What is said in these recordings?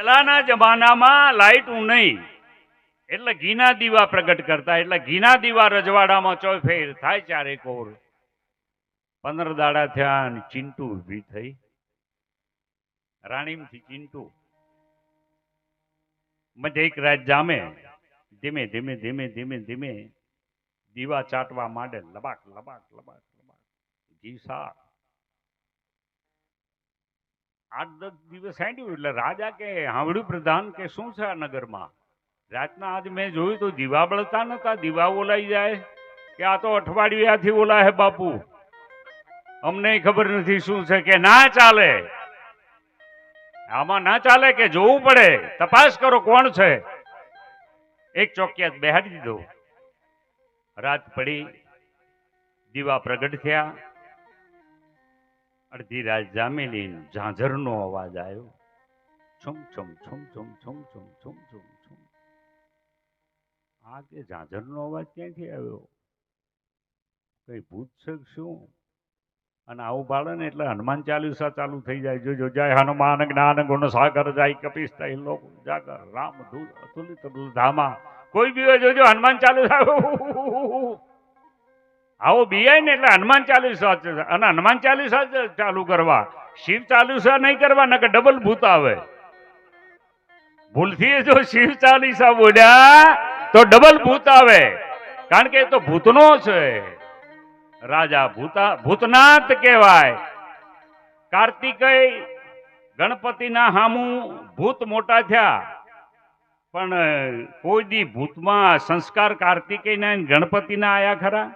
પહેલાના જમાનામાં લાઈટ નહીં એટલે ઘીના દીવા પ્રગટ કરતા, એટલે ઘીના દીવા રજવાડામાં ચોફેર થાય ચારે કોર. 15 દાડા થયા અને ચિંટુ ઊભી થઈ. રાણીમથી ચિંટુ મધ્ય એક રાત જામે. ધીમે ધીમે ધીમે ધીમે ધીમે દીવા ચાટવા માંડે. લબાક લબાક લબાક લબાક. ઘી સાર 8-10 દિવસ હાંડ્યું એટલે રાજા કે હાંભળ્યું પ્રધાન કે શું છે આ નગરમાં? રાતના આજ મેં જોયું તો દીવા બળતા નતા. દીવા ઓલાઈ જાય કે આ તો અઠવાડિયાથી ઓલા હે બાપુ, અમને ખબર નથી શું છે. કે ના ચાલે, આમાં ના ચાલે, કે જોવું પડે, તપાસ કરો કોણ છે. એક ચોકિયાત બેહાડી દીધો. રાત પડી, દીવા પ્રગટ થયા. અડધી રાત જામેલી ઝાંઝરનો અવાજ આવ્યો. છુમ છુમ છુમ છુમ છુમ છુમ છુમ છુમ છુમ. આ કે ઝાંઝરનો અવાજ ક્યાંથી આવ્યો? કઈ ભૂત છે શું? અને આવું બાળે ને એટલે હનુમાન ચાલીસા ચાલુ થઈ જાય. જોજો જય હનુમાન જ્ઞાન ગુણ સાગર જાય કપીસ તઈ લોક જાગર રામ ધૂલ અતુલિત દૂર ધામા. કોઈ બી જોજો હનુમાન ચાલીસા આવો બીઆઈ ને એટલે હનુમાન ચાલીસા અને હનુમાન ચાલીસા ચાલુ કરવા. શિવ ચાલીસા નહીં કરવા, નકર ડબલ ભૂત આવે. ભૂલથી જો શિવ ચાલીસા બોલ્યા તો ડબલ ભૂત આવે, કારણ કે એ તો ભૂતનો છે રાજા. ભૂતનાથ કહેવાય. કાર્તિકેય ગણપતિના હામું ભૂત મોટા થયા, પણ કોઈ દી ભૂતમાં સંસ્કાર કાર્તિકેયના ગણપતિના આયા ખરા?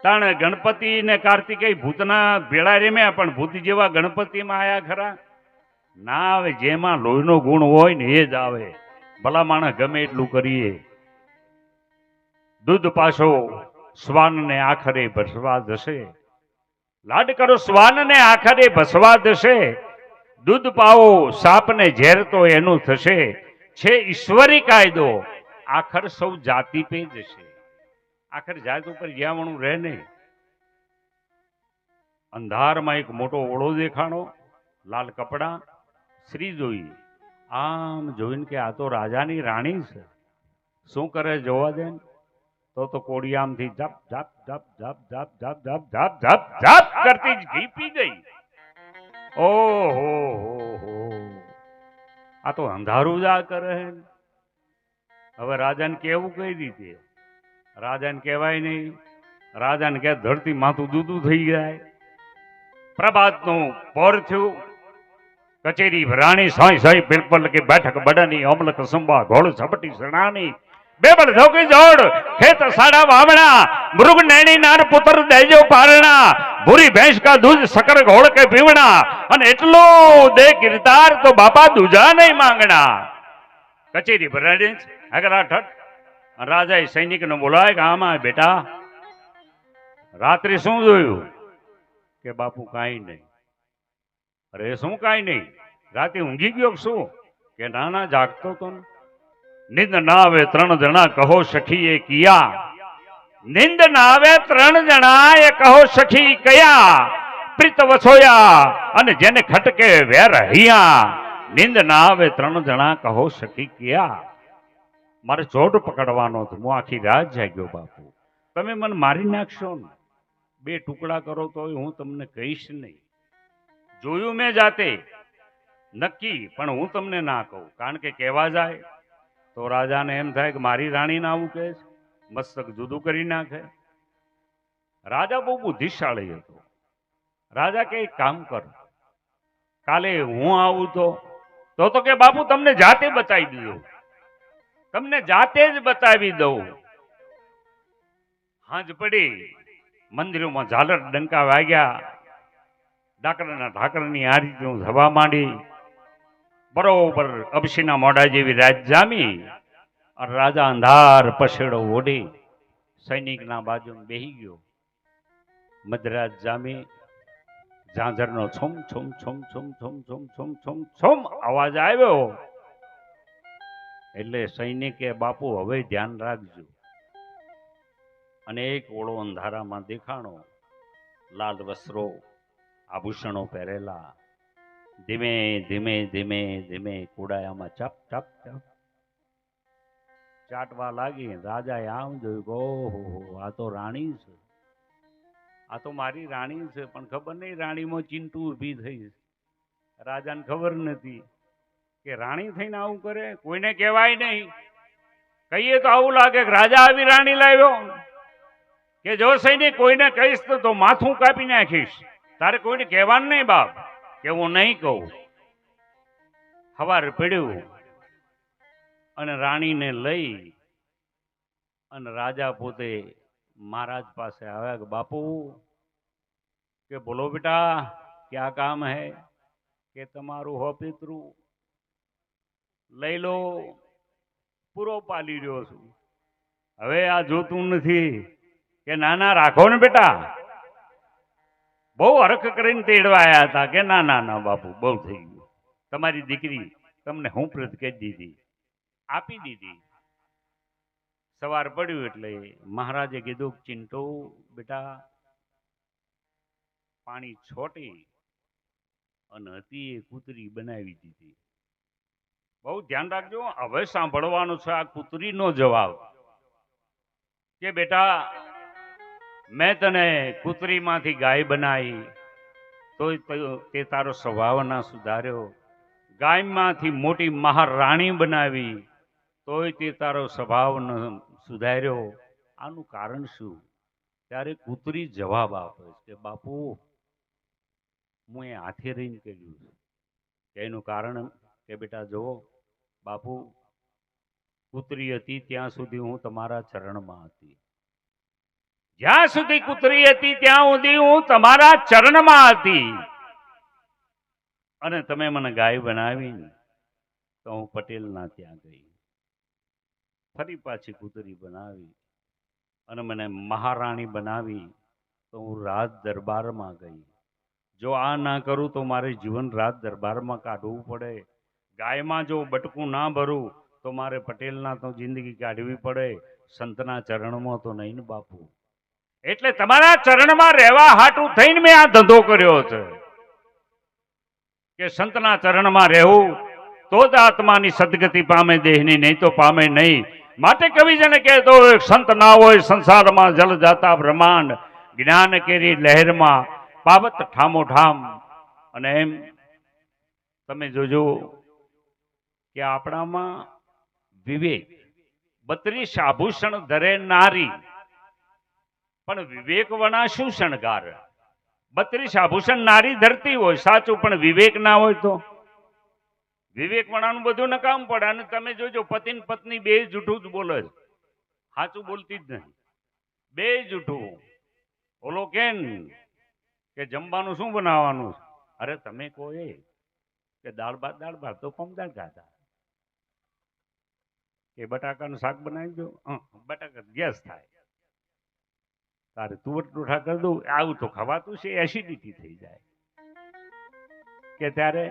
તાણ ગણપતિ ને કાર્તિકેય ભૂતના ભેળા રેમ્યા, પણ ભૂત જેવા ગણપતિમાં આયા ખરા? ના આવે. જેમાં લોહીનો ગુણ હોય ને એ જ આવે. ભલા માણસ ગમે એટલું કરીએ. દૂધ પાછો શ્વાનને આખરે ભસવા જશે. લાડ કરો શ્વાનને આખરે ભસવા જશે. દૂધ પાવો સાપને ઝેર તો એનું થશે. છે ઈશ્વરી કાયદો આખર સૌ જાતિ પે જશે. આખર જાત ઉપર જ્યાવણું રહે નહીં. અંધારમાં એક મોટો ઓળો દેખાણો, લાલ કપડા. શ્રી જોઈ, આમ જોઈને કે આ તો રાજાની રાણી છે. શું કરે જોવા દે. તો કોડિયામથી જપ જપ જપ જપ જપ જપ જપ જપ જપ જપ કરતી જ ઘી પી ગઈ. ઓહો હો, આ તો અંધારું જા કરે. હવે રાજાને કેવું કઈ રીતે? રાજાને કહેવાય નહીં. રાજાને કે ધરતી માથું દૂધું થઈ જાય. પ્રભાતનું પોર થયું. કચેરી ભરાણી સાઈ સાઈ પીપલ કે બેઠક બડાની અમલ કસંબા ઘોડ ઝપટી સણાની બેબડ ધોકી જોડ ખેત સાડા વાવણા મૃગ નૈણી નાર પુત્ર દેજો પારણા ભૂરી ભેંસ કા દૂધ સકર ઘોડ કે પીવણા અને એટલો દે કિરદાર તો બાપા દૂજા નહીં માંગણા. કચેરી ભરાણી આગળ ઠટ. રાજાએ સૈનિકને બોલાય કે આમાં બેટા રાત્રે શું જોયું? કે બાપુ કાંઈ નહીં. અરે શું કાંઈ નહીં? રાતે ઊંઘી ગયો શું? કે નાના જાગતો તો. નિંદ ના આવે 3 જણા કહો સખી એ કિયા. નિંદ ના આવે 3 જણા એ કહો સખી કયા. પ્રીત વસોયા અને જેને ખટકે વેર હૈયા. નિંદ ના આવે 3 જણા કહો સખી કિયા. મારે ચોટ પકડવાનો હતો. હું આખી રાત જાગ્યો બાપુ. તમે મને મારી નાખશો ને, 2 ટુકડા કરો તો હું તમને કહીશ નહીં. જોયું મેં જાતે નક્કી, પણ હું તમને ના કહું, કારણ કે કહેવા જાય તો રાજાને એમ થાય કે મારી રાણીને આવું કહે છે, મસ્તક જુદું કરી નાખે. રાજા બહુ બુદ્ધિશાળી હતો. રાજા કે એક કામ કર, કાલે હું આવું તો કે બાપુ તમને જાતે બતાવી દીધું, તમને જાતે જ બતાવી દઉં. હાંજ પડી, મંદિરોમાં ઝાલર ડંકા વાગ્યા. ડાકરના ઢાકરની આ રીતે હું થવા માંડી. બરોબર અબસીના મોઢા જેવી રાત જામી. રાજા અંધાર પછેડો ઓઢી સૈનિકના બાજુમાં બેહી ગયો. મધરાત જામી. ઝાંઝરનો છુમ છુમ છુમ છુમ છુમ છુમ છુમ છુમ છુમ અવાજ આવ્યો. એટલે સૈનિકે બાપુ હવે ધ્યાન રાખજો. અને એક ઓળો અંધારામાં દેખાણો. લાલ વસ્ત્રો, આભૂષણો પહેરેલા, ધીમે ધીમે ધીમે ધીમે કુડાયામાં ચપ ચપ ચપ ચાટવા લાગી. રાજાએ આમ જોયું, ઓહો, આ તો રાણી છે, આ તો મારી રાણી છે. પણ ખબર નહીં રાણીમાં ચિંટુ ઊભી થઈ. રાજાને ખબર નથી કે રાણી થઈને આવું કરે. કોઈને કહેવાય નહીં. કહીએ તો આવું લાગે કે રાજા આવી રાણી લાવ્યો. કે જો સૈનિક કોઈને કહીશ તો માથું કાપી નાખીશ. તારે કોઈને કહેવાનું નહીં બાપ, કે હું નહીં કહું. સવાર પડ્યું અને રાણીને લઈ અને રાજા પોતે મહારાજ પાસે આવ્યા કે બાપુ, કે બોલો બેટા, ક્યાં કામ હૈ? કે તમારું હો પિતૃ લઈ લો, પૂરો પાલી રહ્યો છું. હવે આ જોતું નથી. કે નાના રાખો ને બેટા. બહુ હરખ કરીને તેડવા આવ્યા હતા. કે ના ના ના બાપુ, બહુ થઈ ગયું. તમારી દીકરી તમને હું પ્રત કહી દીધી, આપી દીધી. સવાર પડ્યું એટલે મહારાજે કીધું, ચિંટુ બેટા, પાણી છોટી અને હતી એ કૂતરી બનાવી દીધી. બહુ ધ્યાન રાખજો. હવે સાંભળવાનું છે આ કૂતરીનો જવાબ. કે બેટા, મેં તને કૂતરીમાંથી ગાય બનાવી તોય તે તારો સ્વભાવ ના સુધાર્યો. ગાયમાંથી મોટી મહારાણી બનાવી તોય તે તારો સ્વભાવ ન સુધાર્યો. આનું કારણ શું? ત્યારે કૂતરી જવાબ આપે કે બાપુ, હું એ હાથે રહીને કર્યું છે. કે એનું કારણ કે બેટા જુઓ બાપુ, કૂતરી હતી ત્યાં સુધી હું તમારા ચરણમાં હતી. જ્યાં સુધી કૂતરી હતી ત્યાં સુધી હું તમારા ચરણમાં હતી. અને તમે મને ગાય બનાવી તો હું પટેલના ત્યાં ગઈ. ફરી પાછી કૂતરી બનાવી અને મને મહારાણી બનાવી તો હું રાજ દરબારમાં ગઈ. જો આ ના કરું તો મારે જીવન રાજ દરબારમાં કાઢવું પડે. ગાયમાં જો બટકું ના ભરું તો મારે પટેલના તો જિંદગી કાઢવી પડે. સંતના ચરણમાં તો નહીં ને બાપુ. એટલે તમારા ચરણમાં રહેવા હાટું થઈને મેં આ ધંધો કર્યો છે. કે સંતના ચરણમાં રહેવું તો જ આત્માની સદગતિ પામે, દેહની નહીં તો પામે નહીં. માટે કવિજને કહેતો હોય, સંત ના હોય સંસારમાં જલ જાતા બ્રહ્માંડ, જ્ઞાન કેરી લહેરમાં પાવત ઠામો ઠામ. અને એમ તમે જોજો કે આપણામાં વિવેક 32 આભૂષણ ધરે નારી, પણ વિવેક વણા શું શણગાર? 32 આભૂષણ નારી ધરતી હોય સાચું, પણ વિવેક ના હોય તો વિવેક વણાનું બધું નકામ પડે. અને તમે જોજો પતિ ને પત્ની બે જૂઠું જ બોલે છે, સાચું બોલતી જ નહીં. બે જૂઠું. ઓલો કેન કે જમવાનું શું બનાવવાનું? અરે તમે કહો એ કે દાળ ભાત તો કમ દાળ ખાતા. કે બટાકાનું શાક બનાવી દો, બટાકા ગેસ થાય. તારે તુવર ટોઠા કરી દઉં, આવું તો ખવાતું છે, એસિડિટી થઈ જાય. કે ત્યારે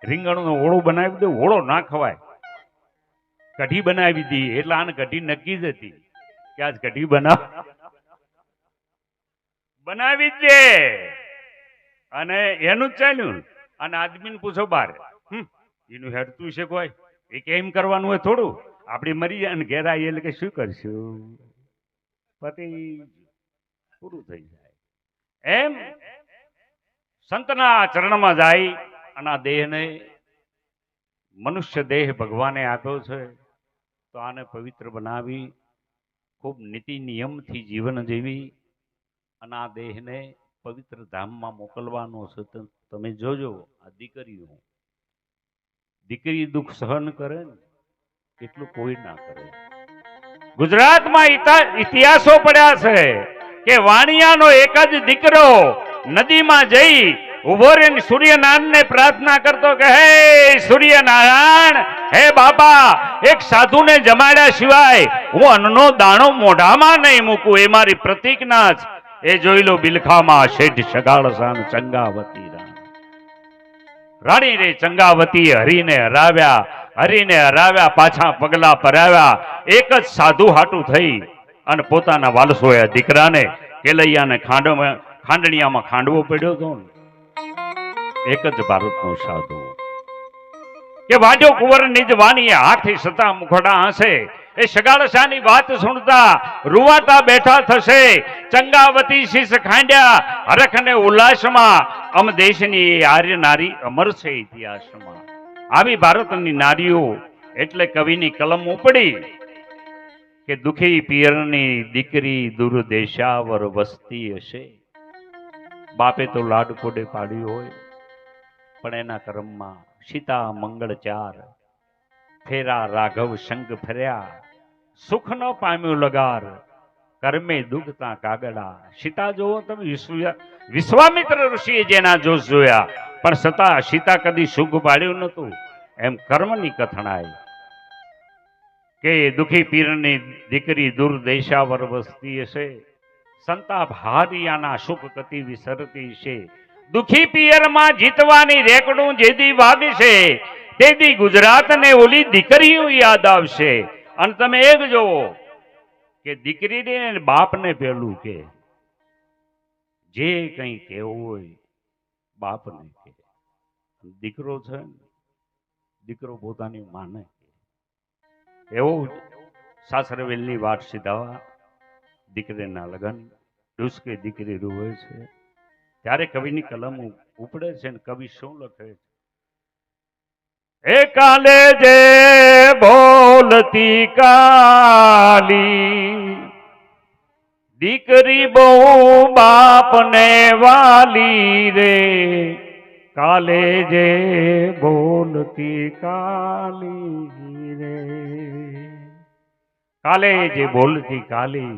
રીંગણનો ઓળો બનાવી દઉં, ઓળો ના ખવાય. કઢી બનાવી દી, એટલે આને કઢી નક્કી જ હતી કે આજ કઢી બનાવી જ દે. અને એનું જ ચાલ્યું. અને આદમીને પૂછો બાર, એનું હેડતું છે કોઈ? એ કેમ કરવાનું હોય થોડું? આપણે મરી જાય અને ઘેર આવીએ એટલે કે શું કરશું? પતિ પૂરું થઈ જાય. એમ સંતના ચરણમાં જાય અને આ દેહને મનુષ્ય દેહ ભગવાને આપ્યો છે તો આને પવિત્ર બનાવી ખૂબ નીતિ નિયમથી જીવન જીવી અને આ દેહને પવિત્ર ધામમાં મોકલવાનો છે. તમે જોજો આ દીકરી દુઃખ સહન કરે ને એટલું કોઈ ના કરે. ગુજરાતમાં ઇતિહાસો પડ્યા છે કે વાણિયાનો એક જ દીકરો નદીમાં જઈ ઉભો રહીને સૂર્યનારાયણને પ્રાર્થના કરતો કે હે સૂર્યનારાયણ, હે બાપા, એક સાધુને જમાડ્યા સિવાય હું અન્નનો દાણો મોઢામાં નહીં મૂકું, એ મારી પ્રતિજ્ઞા છે. એ જોઈ લો બિલખામાં શેઠ સગાળસાન ચંગાવતી રાણી રે ચંગાવતી હરીને હરાવ્યા પાછા પગલા પરાવ્યા. એક જ સાધુ હાટું થઈ અને પોતાના વાલસોયા દીકરાને કેલૈયાને ખાંડણીયામાં ખાંડવો પડ્યો હતો. એક જ ભારતનો સાધુ કે વાજો કુંવર નિજ વાણી હાથી સતા મુખડા હશે એ સગાળસાની વાત સુણતા રૂવાતા બેઠા થશે ચંગાવતી શીશ ખાંડ્યા હરખ ને ઉલ્લાસમાં અમ દેશની આર્ય નારી અમર છે ઇતિહાસમાં આવી ભારતની નારીઓ એટલે કવિની કલમ ઉપડી કે દુખી પિયરની દીકરી દૂર દેશાવર વસતી હશે બાપે તો લાડકોડે પાડ્યું હોય પણ એના કર્મમાં સીતા મંગળ ચાર ફેરા રાઘવ સંગ ફર્યા સુખ ન પામ્યું લગાર કર્મે દુખતા કાગડા સીતા જોવો તમે વિશ્વામિત્ર ઋષિએ જેના જોશ જોયા પણ છતાં સીતા કદી સુખ પાડ્યું નતું એમ કર્મની કથણાઈ કે દુખી પીરની દીકરી દૂર દેશાવર વસતી હશે સંતાપ હારિયાના સુખ કતિ વિસરતી છે દુખી પિયરમાં જીતવાની રેકડું જેદી વાગશે તેદી ગુજરાતને ઓલી દીકરીઓ યાદ આવશે અને તમે એક જોવો કે દીકરીને બાપને પેલું કે જે કંઈ કહેવું હોય બાપને કે દીકરો છે ને દીકરો પોતાની માને એવું સાસરવેલની વાત સીધાવા દીકરીના લગ્ન દુષ્કે દીકરી રૂવે છે ત્યારે કવિની કલમ ઉપડે છે ને કવિ શું લખે છે એ કાલે જે બોલતી કાલી દીકરી બહુ બાપને વાલી રે કાલે જે બોલતી કાલી રે કાલે જે બોલતી કાલી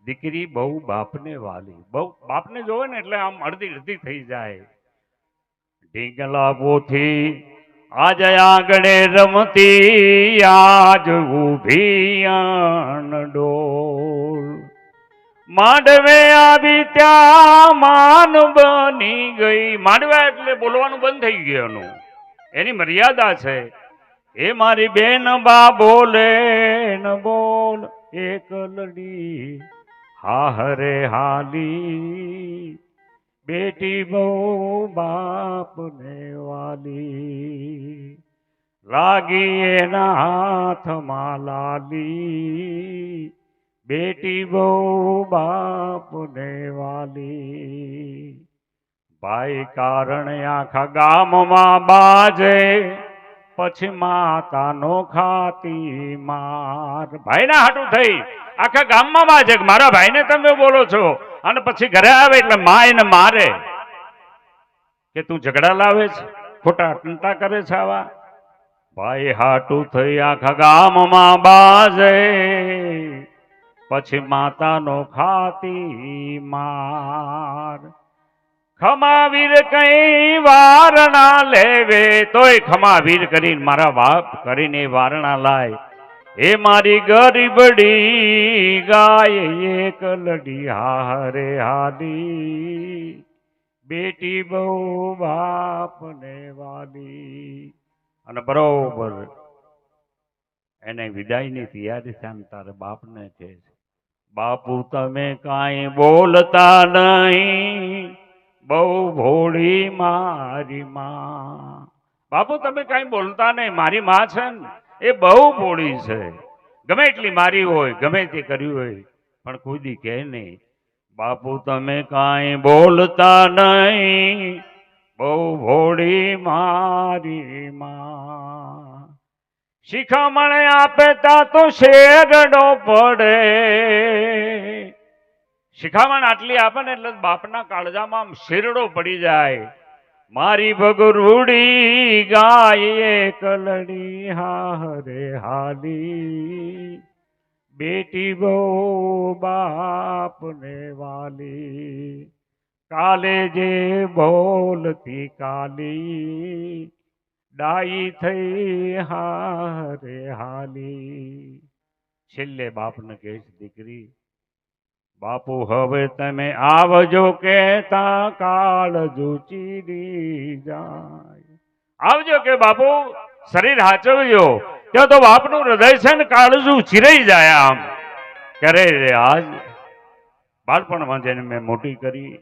દીકરી બહુ બાપને વાલી બહુ બાપને જોવે ને એટલે આમ અડધી અડધી થઈ જાય ઢીંગલા પોથી આજ આગળ રમતી આજ ઉભી ડોલ માંડવે આવી ત્યાં માન બની ગઈ માંડવા એટલે બોલવાનું બંધ થઈ ગયું એની મર્યાદા છે એ મારી બેન બા બોલે ન બોલ એક લડી હા હરે હાલી બેટી બહુ બાપને વાલી લાગી એના હાથમાં લાલી બેટી બહુ બાપને વાલી ભાઈ કારણ આખા ગામમાં બાજે પછી માતાનો ખાતી માર ભાઈના હાટું થઈ આખા ગામમાં બાજે મારા ભાઈને તમે બોલો છો અને પછી ઘરે આવે એટલે મા એને મારે કે તું ઝઘડા લાવે છે ખોટા ટંટા કરે છે આવા ભાઈ હાટું થઈ આખા ગામમાં બાજે પછી માતાનો ખાતી માર ખમાવીર કઈ વારણા લેવે તોય ખમાવીર કરીને મારા બાપ કરીને વારણા લાય એ મારી ગરીબડી ગાય એક લડી હારે હાલી બેટી બહુ બાપને વાલી અને બરોબર એને વિદાયની તૈયારી થાય તારે બાપને કહે છે બાપુ તમે કાંઈ બોલતા નહીં બહુ ભોળી મારી માં બાપુ તમે કાંઈ બોલતા નહીં મારી માં છે ને એ બહુ ભોળી છે ગમે એટલી મારી હોય ગમે તે કર્યું હોય પણ કોઈ દી કહે નહીં બાપુ તમે કાંઈ બોલતા નહીં બહુ ભોળી મારી માં શિખામણ આપે તા તો શેરડો પડે શિખામણ આટલી આપે ને એટલે બાપના કાળજામાં શેરડો પડી જાય મારી ભગરુડી ગાય કલડી હારે હાલી બેટી બહુ બાપને વાલી કાલે જે બોલતી કાલી ડાઈ થઈ હારે હાલી છેલ્લે બાપને કહે છે દીકરી બાપુ હવે તમે આવજો કેતા કાળ ચીરી જાય આવજો કે બાપુ શરીર હાચવજો ત્યાં તો બાપનું હૃદય છે ને કાળજું ચીરાઈ જાય આમ કરે આજ બાળપણમાં જેને મેં મોટી કરી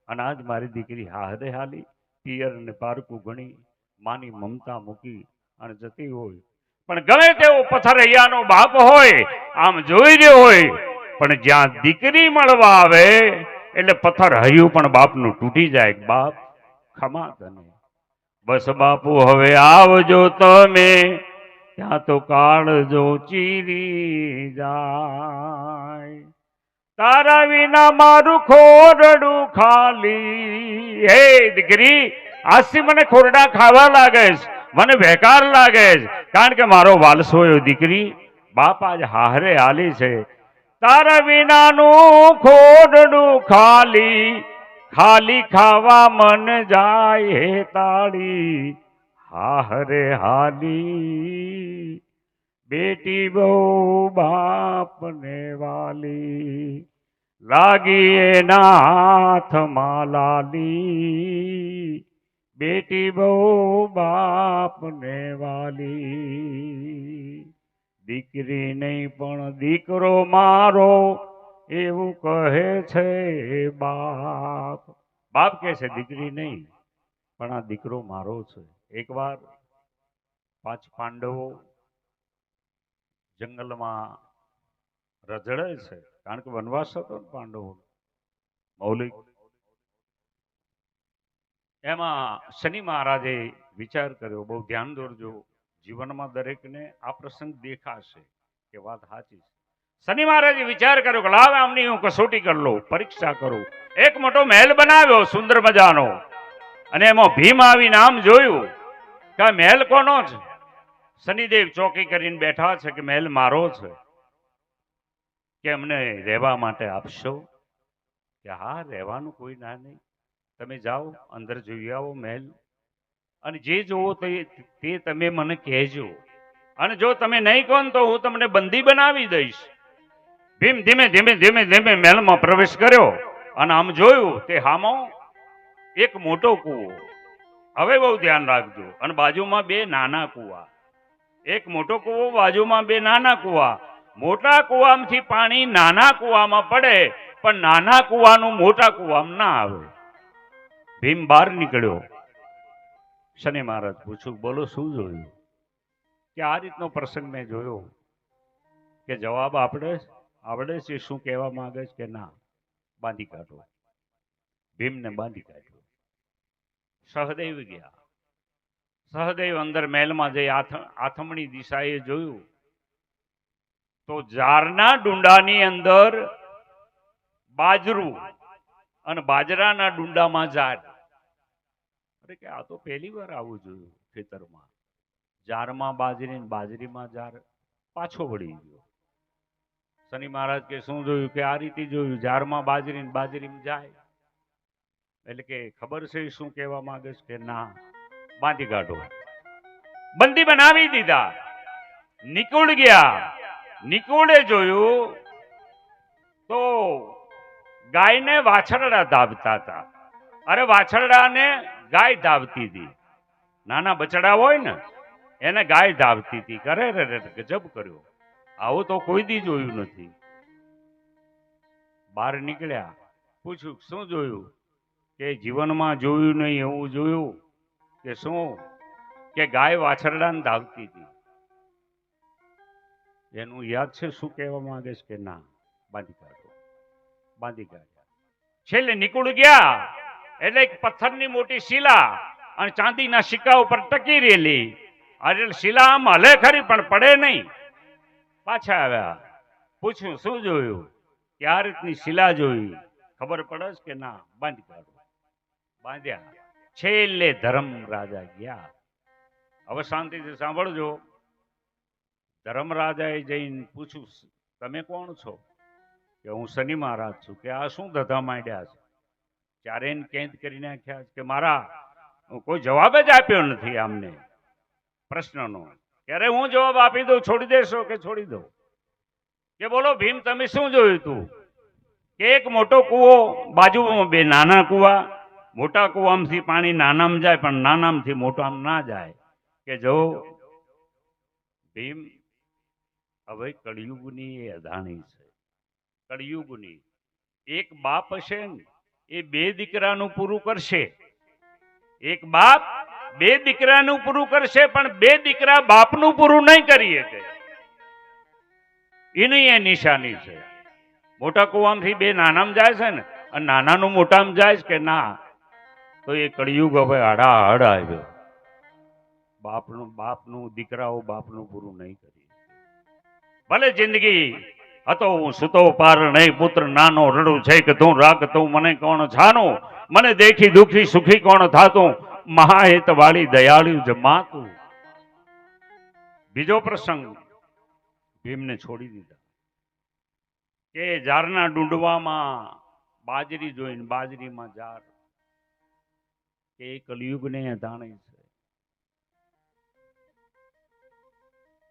અને આજ મારી દીકરી હારે હાલી પિયર ને પારકું ગણી માની મમતા મૂકી અને જતી હોય, પણ ગમે તેવો પથરૈયાનો બાપ હોય આમ જોઈ રહ્યો હોય, પણ જ્યાં દીકરી મળવા આવે એટલે પથ્થર હૈયું પણ બાપનું તૂટી જાય. બાપ ખમા તને, બસ બાપુ હવે આવજો તમે, ત્યાં તો કાળજો ચીરી જાય. તારા વિના મારું ખોરડું ખાલી. હે દીકરી, આજથી મને ખોરડા ખાવા લાગે છે, મને બેકાર લાગે છે, કારણ કે મારો વાલસો એ દીકરી બાપ આજ હારે હાલી છે. તારા વિનાનું ખોરડું ખાલી, ખાલી ખાવા મન જાય હે તાળી, હારે હાલી. બેટી બહુ બાપને વાલી, લાગી એના હાથમાં લાલી. બેટી બહુ બાપને વાલી, દીકરી નહીં પણ દીકરો મારો, એવું કહે છે બાપ. બાપ કહે છે દીકરી નહીં પણ આ દીકરો મારો છે. એકવાર 5 પાંડવો જંગલમાં રઝળે છે, કારણ કે વનવાસ હતો ને પાંડવો મૌલિક. એમાં શનિ મહારાજે વિચાર કર્યો, બહુ ધ્યાન દોરજો, જીવનમાં દરેકને આ પ્રસંગ દેખાશે કે વાત સાચી છે. શનિ મહારાજે વિચાર કર્યો કે લાવ આમની હું કસોટી કરી લઉં, પરીક્ષા કરું. એક મોટો મહેલ બનાવ્યો સુંદર મજાનો, અને એમાં ભીમ આવીને આમ જોયું કે આ મહેલ કોનો છે. શનિદેવ ચોકી કરીને બેઠા છે કે મહેલ મારો છે, કે અમને રહેવા માટે આપશો? કે હા, રહેવાનું કોઈ ના નહીં, તમે જાઓ અંદર જોઈ આવો મહેલ, અને જે જોવો તે તમે મને કહેજો, અને જો તમે નહીં કહો તો હું તમને બંદી બનાવી દઈશ. ભીમ ધીમે ધીમે ધીમે ધીમે મહેલમાં પ્રવેશ કર્યો, અને આમ જોયું તે હામો એક મોટો કૂવો. હવે બહુ ધ્યાન રાખજો, અને બાજુમાં 2 નાના કૂવા. એક મોટો કૂવો, બાજુમાં 2 નાના કૂવા. મોટા કૂવામાંથી પાણી નાના કૂવામાં પડે, પણ નાના કૂવાનું મોટા કૂવામાં ના આવે. ભીમ બહાર નીકળ્યો. શનિ મહારાજ પૂછ્યું, બોલો શું જોયું? કે આ રીતનો પ્રસંગ મેં જોયો. કે જવાબ આવડે છે, શું કહેવા માંગે છે કે ના? બાંધી કાઢો. ભીમને બાંધી કાઢ્યો. સહદેવ ગયા. સહદેવ અંદર મહેલમાં જઈ આથમણી દિશાએ જોયું તો જારના ડુંડાની અંદર બાજરું, અને બાજરાના ડુંડામાં ઝાડ. અરે કે આ તો પહેલી વાર આવું જોયું ખેતરમાં. જારમાં બાજરી, બાજરીમાં ઝાડ. પાછો વળી ગયો. શનિ મહારાજ કે શું જોયું? કે આ રીતે જોયું, જારમાં બાજરી, બાજરીમાં જાય. એટલે કે ખબર છે શું કહેવા માંગે છે કે ના? બાંધી કાઢો. બંદી બનાવી દીધા. નિકુળ ગયા. નિકુળે જોયું તો ગાયને વાછરડા ધાવતા હતા. અરે વાછરડાને ગાય ધાવતી હતી. નાના બચડા હોય ને એને ગાય ધાવતી હતી. કરે રે ગજબ કર્યો, આવું તો કોઈ દી જોયું નથી. બહાર નીકળ્યા, પૂછ્યું શું જોયું? કે જીવનમાં જોયું નહીં એવું જોયું. કે શું? કે ગાય વાછરડાને ધાવતી હતી. એનું યાદ છે શું કહેવા માંગે છે કે ના? બાંધી કાઢો. બાંધી કાઢ્યા. છેલ્લે નિકુળ ગયા એટલે એક પથ્થરની મોટી શિલા અને ચાંદીના સિક્કા ઉપર ટકી રહેલી. અરે શિલા આમ હલે ખરી પણ પડે નહીં. પાછા આવ્યા, પૂછ્યું શું જોયું? કે આ રીતની શિલા જોઈ. ખબર પડે છે કે ના? બાંધી કાઢો. બાંધ્યા. છેલ્લે ધર્મ રાજા ગયા. હવે શાંતિથી સાંભળજો. ધર્મરાજાએ જઈને પૂછ્યું તમે કોણ છો? કે હું શનિ મહારાજ છું. કે આ શું ધધા માંડ્યા છે? ચારે એને કેદ કરી નાખ્યા કે મારા કોઈ જવાબ જ આપ્યો નથી આમને પ્રશ્નનો. ત્યારે હું જવાબ આપી દઉં, છોડી દેશો કે છોડી દો? કે બોલો ભીમ તમે શું જોયું તું? કે એક મોટો કૂવો, બાજુમાં 2 નાના કૂવા. મોટા કૂવામાંથી પાણી નાનામાં જાય પણ નાનામાંથી મોટામાં ના જાય. કે જો ભીમ હવે કળિયુગની એ અધાણી છે. કળિયુગની એક બાપ હશે ને એ 2 દીકરાનું પૂરું કરશે. એક બાપ બે દીકરાનું પૂરું કરશે, પણ બે દીકરા બાપનું પૂરું નહીં કરી શકે. એની એ નિશાની છે. મોટા કુવામાંથી બે નાનામાં જાય છે ને, અને નાનાનું મોટામાં જાય છે કે ના, તો એ કળિયુગ હવે હડાહડ આવ્યો. બાપનું દીકરાઓ બાપનું પૂરું નહીં કરી. ભલે જિંદગી હતો હું સુતો પાર નહીં, પુત્ર નાનો રડું છે કે તું રાખ તું મને કોણ છાનું, મને દેખી દુખી સુખી કોણ થાતું, મહાહિત વાળી દયાળુ જમાતું. બીજો પ્રસંગ, ભીમને છોડી દીધા કે જારના ડુંડવામાં બાજરી જોઈને બાજરીમાં જાર, કે એ કલિયુગને જાણે છે.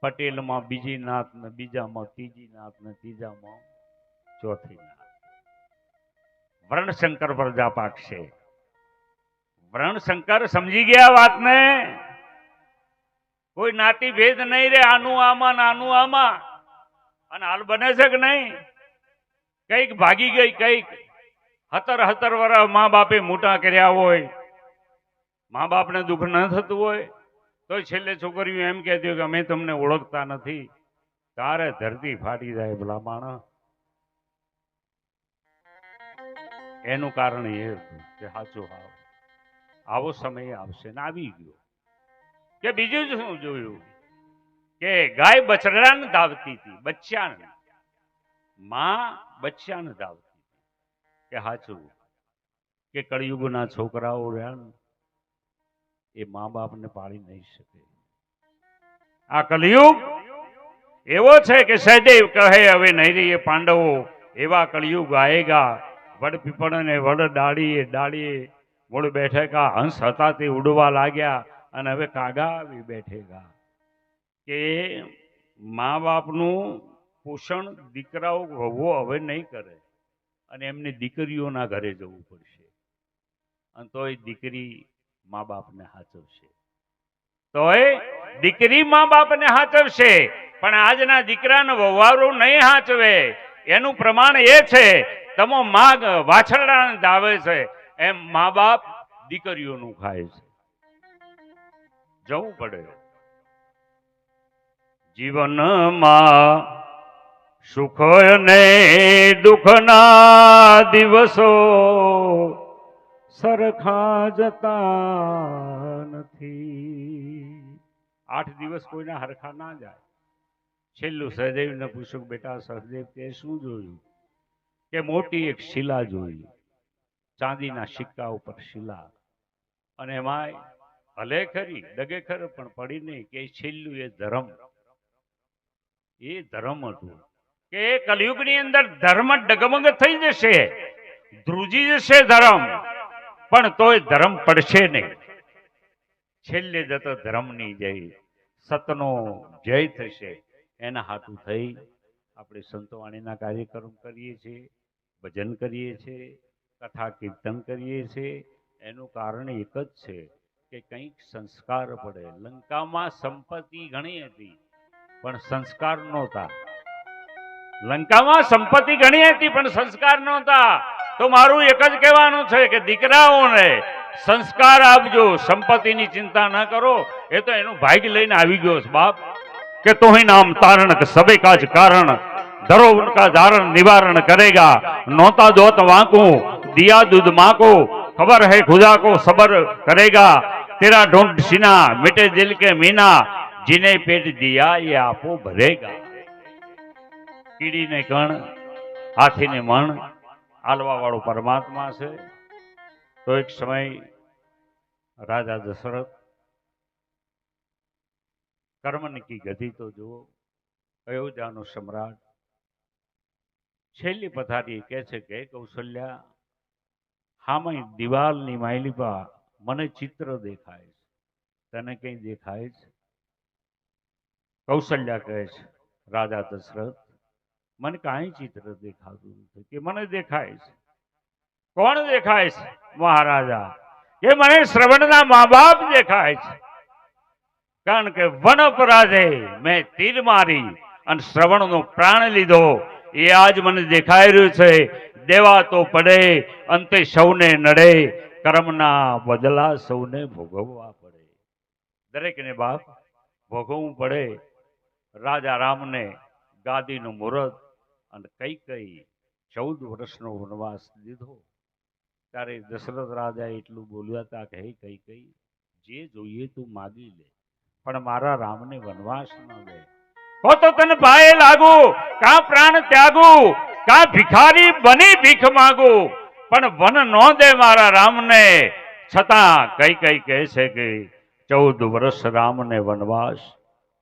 પટેલમાં બીજી નાત ને બીજામાં ત્રીજી નાત ને ત્રીજામાં ચોથી નાત. વર્ણશંકર પ્રજા પાકશે. વર્ણશંકર સમજી ગયા વાતને. કોઈ નાતી ભેદ નહીં રે, આનું આમાં નાનું આમાં. અને હાલ બને છે કે નહીં? કઈક ભાગી ગઈ, કઈક 17 વર્ષ મા બાપે મોટા કર્યા હોય, મા બાપને દુઃખ ન થતું હોય, તો છેલ્લે છોકરીઓ એમ કહેતી હોય કે અમે તમને ઓળખતા નથી. તારે ધરતી ફાટી જાય ભલા માણસ. એનું કારણ એ હતું કે સાચું હાવ આવો સમય આવશે ને આવી ગયો. કે બીજું જ શું જોયું કે ગાય બછડાને ધાવતી હતી, બચ્ચાને, માં બચ્ચાને ધાવતી હતી. કે સાચું કે કળિયુગના છોકરાઓ રહ્યા ને એ મા બાપને પાળી નહીં શકે. આ કલિયુગ એવો છે કે સહદેવ કહે હવે નહીં રહીએ પાંડવો, એવા કળિયુગ આએગા. વડ પીપળ ને વડ ડાળીએ ડાળીએ મૂળ બેઠેગા. હંસ હતા તે ઉડવા લાગ્યા અને હવે કાગા આવી બેઠેગા. કે મા બાપનું પોષણ દીકરાઓ વહુઓ હવે નહીં કરે અને એમને દીકરીઓના ઘરે જવું પડશે. અને તોય દીકરી મા બાપને હાચવશે, તોય દીકરી મા બાપને હાચવશે. પણ આજના દીકરાને વહુવારો નહીં હાચવે. એનું પ્રમાણ એ છે, તમો માગ વાછરડાને દાવે છે એમ મા બાપ દીકરીઓનું ખાય છે. જવું પડે. જીવનમાં સુખ અને દુઃખના દિવસો સરખા જતા નથી. 8 દિવસ કોઈના હરખા ના જાય. છેલ્લું સહદેવને પૂછ્યું, બેટા સહદેવ તે શું જોયું? કે મોટી એક શિલા જોઈ, ચાંદીના સિક્કા ઉપર શિલા, અને એમાં ભલે ખરી ડગે ખર પણ પડી નહીં કે છેલ્લું એ ધર્મ હતું. કે કલિયુગની અંદર ધર્મ ડગમગ થઈ જશે, ધ્રુજી જશે ધર્મ, પણ તોય ધર્મ પડશે નહીં. છેલ્લે જતો ધર્મની જય, સતનો જય થશે. એના હાથું થઈ આપણે સંતવાણીના કાર્યક્રમ કરીએ છીએ, ભજન કરીએ છીએ, કથા કીર્તન કરીએ છીએ. એનું કારણ એક જ છે કે કંઈક સંસ્કાર પડે. લંકામાં સંપત્તિ ઘણી હતી પણ સંસ્કાર નહોતા. લંકામાં સંપત્તિ ઘણી હતી પણ સંસ્કાર નહોતા. તો મારું એક જ કહેવાનું છે કે દીકરાઓને સંસ્કાર આપજો, સંપત્તિની ચિંતા ન કરો. એ તો એનું ભાગ્ય લઈને આવી ગયો છે બાપ. કે તો ही नाम तारण के सबे काज कारण, धरो उनका धारण निवारण करेगा. नौता दोत वांको दिया दूध माँ को, खबर है खुदा को सबर करेगा. तेरा ढूंढ सीना मिटे दिल के मीना, जिने पेट दिया ये आपो भरेगा. कीड़ी ने कण हाथी ने मण, आलवा वाળો परमात्मा છે. તો એક સમય રાજા દશરથ કર્મની કી ગધી તો જુઓ, અયોધ્યાનો સમ્રાટ છેલ્લી પથારી કહે છે કે કૌશલ્યા, હામય દિવાલની માયલીપા મને ચિત્ર દેખાય છે, તને કઈ દેખાય છે? કૌશલ્યા કહે છે રાજા દશરથ, મને કાંઈ ચિત્ર દેખાતું નથી. કે મને દેખાય છે. કોણ દેખાય છે? મહારાજા. કે મને શ્રવણના મા બાપ દેખાય છે. કારણ કે વન અપરાધે મેં તીર મારી અને શ્રવણનો પ્રાણ લીધો. એ આજ મને દેખાઈ રહ્યું છે. દેવા તો પડે અંતે સૌને નડે, કર્મના બદલા સૌને ભોગવવા પડે. દરેકને બાપ ભોગવવું પડે. રાજા રામને ગાદીનું મુહૂર્ત અને કઈ 14 વર્ષનો વનવાસ દીધો. ત્યારે દશરથ રાજા એટલું બોલ્યા હતા કે હે કઈ જે જોઈએ તું માગી લે, પણ મારા રામને વનવાસ ન દે. હો તો તને ભાઈ લાગુ, કા પ્રાણ ત્યાગુ, કા ભિખારી બની ભીખ માગુ, પણ વન નો દે મારા રામને. છતાં કઈ કહે છે કે 14 વર્ષ રામને વનવાસ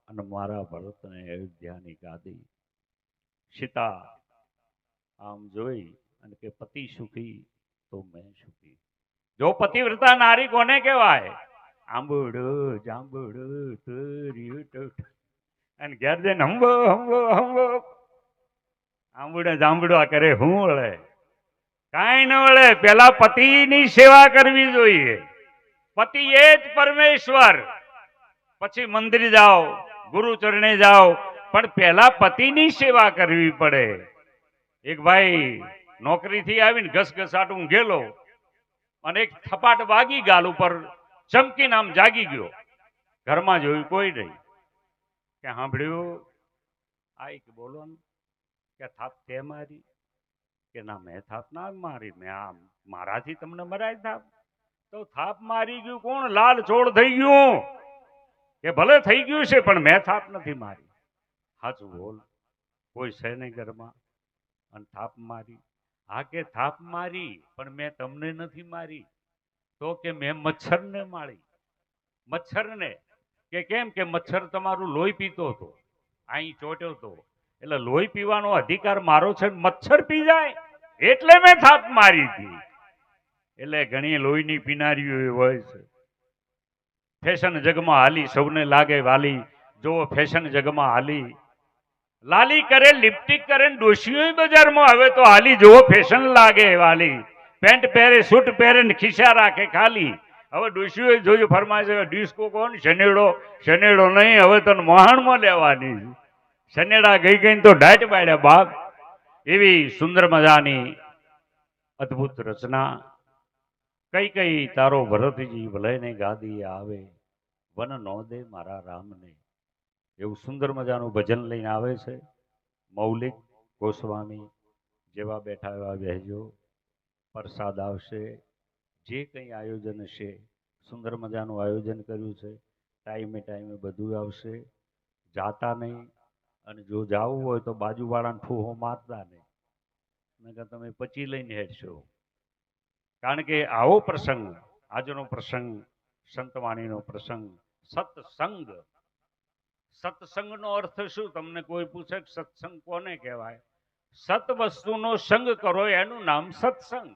અને મારા ભરતને અયોધ્યાની ગાદી. સીતા આમ જોઈ અને કે પતિ સુખી તો મેં સુખી. જો પતિવ્રતા નારી કોને કહેવાય? આંબુડું જાંબુડું તર્યું અને ઘેર જઈને હંબો હંબો હંબો આંબુડા જાંબુડા કરે. હું વળે? કાંઈ ન વળે. પેલા પતિની સેવા કરવી જોઈએ. પતિ એ જ પરમેશ્વર. પછી મંદિર જાઓ, ગુરુ ચરણે જાઓ, પણ પેલા પતિની સેવા કરવી પડે. એક ભાઈ નોકરીથી આવીને ઘસઘસાટું ગયેલો અને એક થપાટ વાગી ગાલ ઉપર, ચમકી નામ જાગી ગયો. ઘરમાં જોયું કોઈ નહીં. કે સાંભળ્યું? આઈ કે બોલો ને. કે થાપ તે મારી? કે ના મેં થાપ ના મારી, મેં આમ મારાથી તમને મરાય થાપ? તો થાપ મારી ગયું કોણ? લાલ ચોળ થઈ ગયું. કે ભલે થઈ ગયું છે પણ મેં થાપ નથી મારી. સાચું બોલ, કોઈ છે નહીં ઘરમાં અને થાપ મારી? હા કે થાપ મારી પણ મેં તમને નથી મારી. તો કે મેં મચ્છરને મારી. મચ્છરને? કે કેમ? કે મચ્છર તમારું લોહી પીતો હતો, અહીં ચોટ્યો હતો, એટલે લોહી પીવાનો અધિકાર મારો છે, મચ્છર પી જાય એટલે મેં થાપ મારી હતી. એટલે ઘણી લોહીની પીનારીઓ હોય છે. ફેશન જગમાં હાલી, સૌને લાગે વાલી. જો ફેશન જગમાં હાલી, લાલી કરે, લિપસ્ટિક કરે, ડોશીઓ બજારમાં હવે તો હાલી. જો ફેશન લાગે વાલી. પેન્ટ પહેરે, સૂટ પહેરે ને ખિસ્સા રાખે ખાલી. હવે ડોશીઓ જોયું ફરમાય છે ડિસ્કો કોણ? શનેડો. શનેડો નહીં, હવે તને મોહાણમાં લેવાની. શનેડા ગઈ તો ડાટ પાડ્યા બાપ. એવી સુંદર મજાની અદ્ભુત રચના. કઈ તારો ભરતજી ભલે ને ગાદી આવે, વન નો દે મારા રામને. એવું સુંદર મજાનું ભજન લઈને આવે છે. મૌલિક ગોસ્વામી જેવા બેઠા એવા બેહજો. પ્રસાદ આવશે. જે કંઈ આયોજન છે, સુંદર મજાનું આયોજન કર્યું છે. ટાઈમે બધું આવશે. જાતા નહીં, અને જો જાવું હોય તો બાજુવાળાને ઠૂહો મારતા નહીં. નકર તમે પછી લઈને હેડશો. કારણ કે આવો પ્રસંગ, આજનો પ્રસંગ સંતવાણીનો પ્રસંગ, સત્સંગ. સત્સંગનો અર્થ શું? તમને કોઈ પૂછે સત્સંગ કોને કહેવાય? સત વસ્તુનો સંગ કરો એનું નામ સત્સંગ.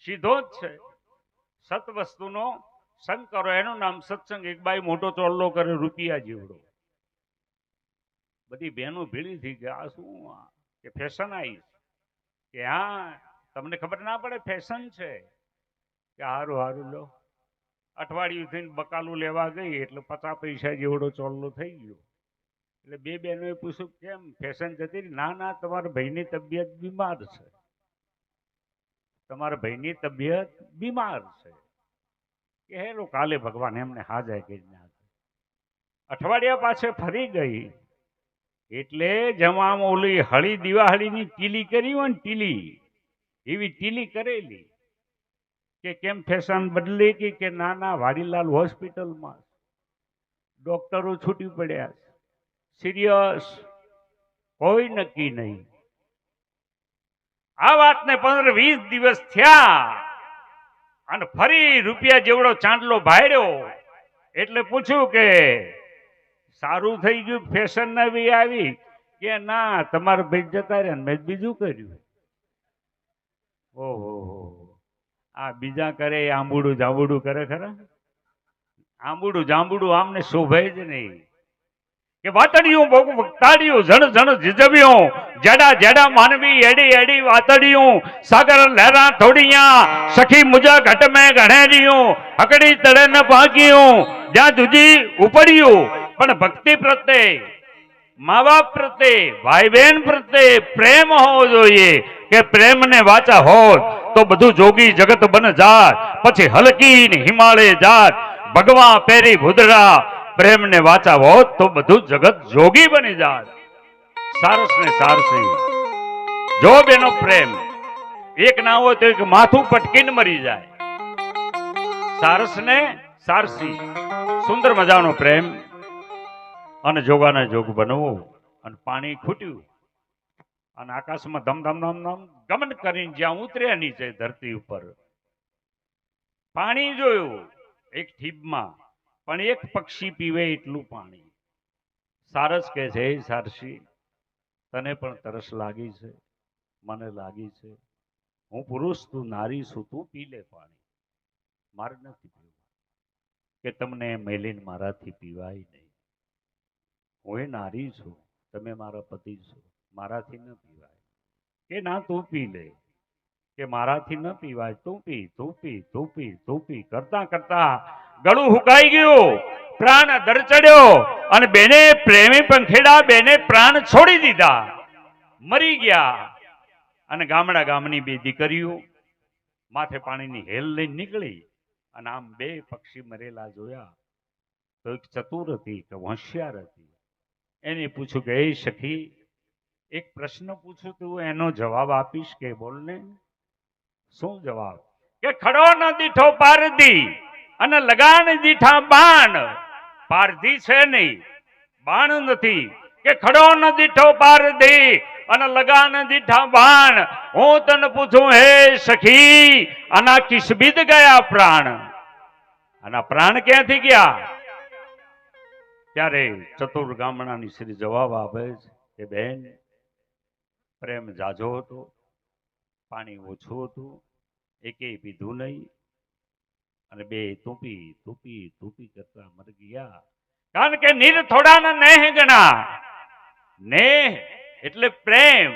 સીધો જ છે. સત વસ્તુનો સંગ કરો એનું નામ સત્સંગ. એક બાઈ મોટો ચોલ્લો કરે રૂપિયા જેવડો. બધી બહેનો ભેળી થઈ ગયા. આ શું? કે ફેશન આવી? કે હા તમને ખબર ના પડે ફેશન છે? કે હારું લો. અઠવાડિયું થઈને બકાલું લેવા ગઈ એટલે 50 પૈસા જેવડો ચોલ્લો થઈ ગયો. એટલે બે બહેનોએ પૂછ્યું કેમ ફેશન જતી રહી? ના તમારા ભાઈની તબિયત બીમાર છે. તમારા ભાઈની તબિયત બીમાર છે. કે હેલો કાલે ભગવાન એમને હાજર કરી નાખે. અઠવાડિયા પાછે ફરી ગઈ એટલે જેમાં ઓલી હળી દિવાળીની ટીલી કરી હોય ને, ટીલી એવી ટીલી કરેલી. કે કેમ ફેશન બદલી? કે ના વાડીલાલ હોસ્પિટલમાં ડોક્ટરો છૂટી પડ્યા, સિરિયસ, કોઈ નક્કી નહીં. આ વાતને 15-20 દિવસ થયા અને ફરી રૂપિયા જેવડો ચાંદલો ભાડ્યો. એટલે પૂછ્યું કે સારું થઈ ગયું, ફેશન નવી આવી? કે ના તમારા ભાઈ જતા રહ્યા, મેં બીજું કર્યું. ઓહો, આ બીજા કરે આંબુડું જાંબુડું કરે ખરા? આંબુડું જાંબુડું આમને શોભે જ નહીં. કે વાતડિયું વક્તાડિયું જણ જણ જીજવ્યું, જેડા જેડા માનવી એડી એડી વાતડિયું, સાગર લહેરા થોડિયા, સખી મુજા ઘટ મેં ગણેરિયું, હકડી તળે ન પાક્યું, જ્યાં દૂજી ઉપડ્યું. પણ ભક્તિ પ્રત્યે, મા બાપ પ્રત્યે, ભાઈ બહેન પ્રત્યે પ્રેમ હોવો જોઈએ. કે પ્રેમને વાચા હોત તો બધું જોગી જગત બન જાત, પછી હલકી ને હિમાલય જાત, ભગવા પેરી ભુદરા, પ્રેમ ને વાચા હોત તો બધું જગત જોગી બની જાત. સારસ ને સારસી, જો બેનો પ્રેમ એક ના હોય તો એક માથું પટકીને મરી જાય. સારસ ને સારસી, સુંદર મજાનો પ્રેમ, અને જોગાના જોગ બનવું. અને પાણી ખૂટ્યું અને આકાશમાં ધમ ધમ ધમ ધમ ગમન કરીને જ્યાં ઉતર્યા નીચે ધરતી ઉપર પાણી જોયું એક ઠીબમાં, પણ એક પક્ષી પીવે એટલું પાણી. સારસ કે છે, સારસી તને પણ તરસ લાગી છે, મને લાગી છે, હું પુરુષ તું નારી છું, તું પી લે પાણી, મારે નથી પીવું. કે તમને મેલીને મારાથી પીવાય નહીં, હું એ નારી છું, તમે મારા પતિ છો, મારાથી ન પીવાય. કે ના તું પી લે, કે મારાથી ન પીવાય, તું પી તું પી તું પી તું પી કરતા કરતા ગળું હુકાઈ ગયું, પ્રાણ દર ચડ્યો, અને બેને પ્રેમી પંખેડા બેને પ્રાણ છોડી દીધા, મરી ગયા. અને ગામની બે દીકરીઓ માથે પાણીની હેલ લઈને નીકળી, અને આમ બે પક્ષી મરેલા જોયા તો એક ચતુર હતી કે હોશિયાર હતી. એને પૂછ્યું કે એ સખી, એક પ્રશ્ન પૂછું, તું એનો જવાબ આપીશ કે? બોલને. શું જવાબ? કે ખડો ન દીઠો પારધી અને લગાન દીઠા બાણ. પારધી છે નહીં, બાણ નથી. કે ખડો ન દીઠો પારધી અને લગાન દીઠા બાણ. હું તને પૂછું હે સખી, આના કિસબીદ ગયા પ્રાણ? આના પ્રાણ ક્યાંથી ગયા? ત્યારે ચતુર ગામડાની શ્રી જવાબ આપે છે કે બેન, પ્રેમ જાજો હતો, પાણી ઓછું હતું, એકેય પીધું નહીં, અને બે તૂપી તૂપી તૂપી કરતા મરી ગયા. કારણ કે નીર થોડા નેહ ગણા. નેહ એટલે પ્રેમ,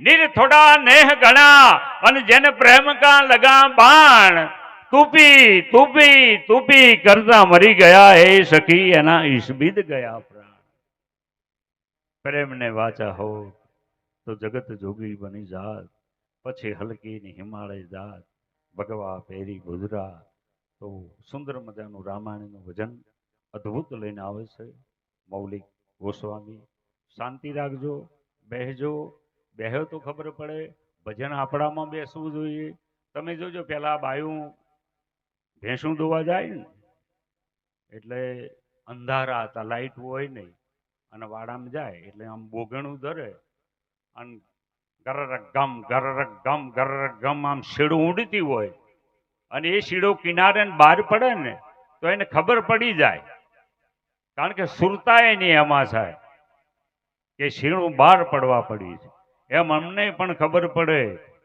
નીર થોડા નેહ ગણા, અને જેને પ્રેમ કા લગા બાણ. તૂપી તૂપી તૂપી કરતા મરી ગયા હે સખી, એના ઈશબીદ ગયા પ્રાણ. પ્રેમ ને વાચા હો તો જગત જોગી બની જાત, પછી હલકી ની હિમાલય જાત, ભગવા પેરી ગુજરા. તો સુંદર મજાનું રામાયણનું ભજન અદ્ભુત લઈને આવે છે મૌલિક ગોસ્વામી. શાંતિ રાખજો, બેહજો, બેહો તો ખબર પડે. ભજન આપણામાં બેસવું જોઈએ. તમે જોજો, પેલા બાયું ભેંસું દોવા જાય ને એટલે અંધારા હતા, લાઈટ હોય નહીં, અને વાડામાં જાય એટલે આમ બોગણું ધરે, અને ગરરક ગમ આમ શીડું ઉડતી હોય, અને એ શીડો કિનારે બહાર પડે ને તો એને ખબર પડી જાય. કારણ કે સુરતા એની એમાં થાય કે શીણું બહાર પડવા પડી છે. એમ અમને પણ ખબર પડે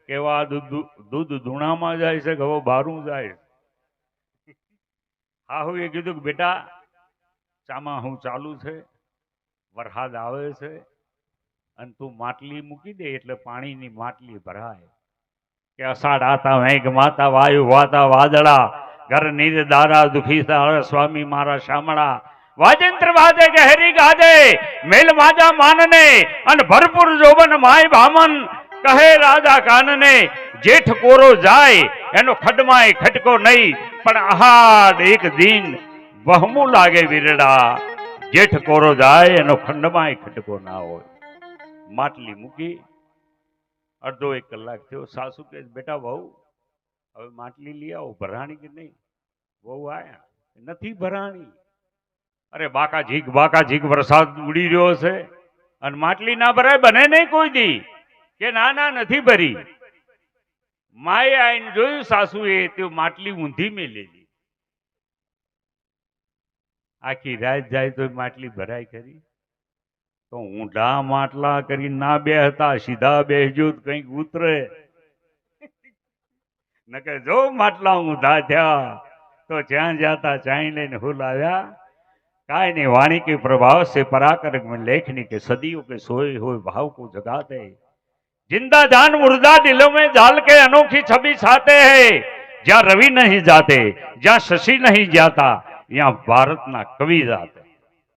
કે આ દૂધ ધૂણામાં જાય છે કે હવે બહારું જાય. હા, હું એ કીધું કે બેટા, ચામાં હું ચાલુ છે, વરસાદ આવે છે, અને તું માટલી મૂકી દે એટલે પાણીની માટલી ભરાય. કે અષાઢ આતા વેગ માતા વાયુ વાતા વાદળા, ઘર નીર દારા દુખી સ્વામી મારા શામળા. વાજેન્દ્ર વાજે કે હરી ગાજે, મેલ માજા માનને, અને ભરપૂર જોબન માય ભામન. કહે રાજા કાનને, જેઠ કોરો જાય એનો ખડમાય ખટકો નહીં, પણ આહાડ એક દિન વહમું લાગે વીરડા. જેઠ કોરો જાય એનો ખંડમાય ખટકો ના હોય. માટલી મૂકી, અડધો એક કલાક થયો. સાસુ કે બેટા વહુ હવે માટલી લઈ આવો, ભરાણી કે નહીં? વહુ આયા, નથી ભરાણી. અરે બાકા ઝીક વરસાદ ઉડી રહ્યો છે, અને માટલી ના ભરાય, બને નહીં કોઈ દી. કે ના ના નથી ભરી. માએ આઈને જોયું સાસુએ તે માટલી ઊંધી મેલેલી. આખી રાત જાય તો માટલી ભરાય ખરી? તો ઊંધા માટલા કરી ના બેહતા, સીધા બેસજો કંઈક ઉતરે. નકે જો માટલા ઊંધા થયા તો જ્યાં જાતા ચાઈ લઈને હુલ આવ્યા. काय नहीं वाणी के प्रभाव से पराकर में लेखनी के सदियों के सोए हुए भाव को जगाते, जिंदा जान मुर्दा दिलों में जाल के अनोखी छवि छाते हैं. जहाँ रवि नहीं जाते, जहाँ शशि नहीं जाता, यहाँ भारत ना कवि जाते.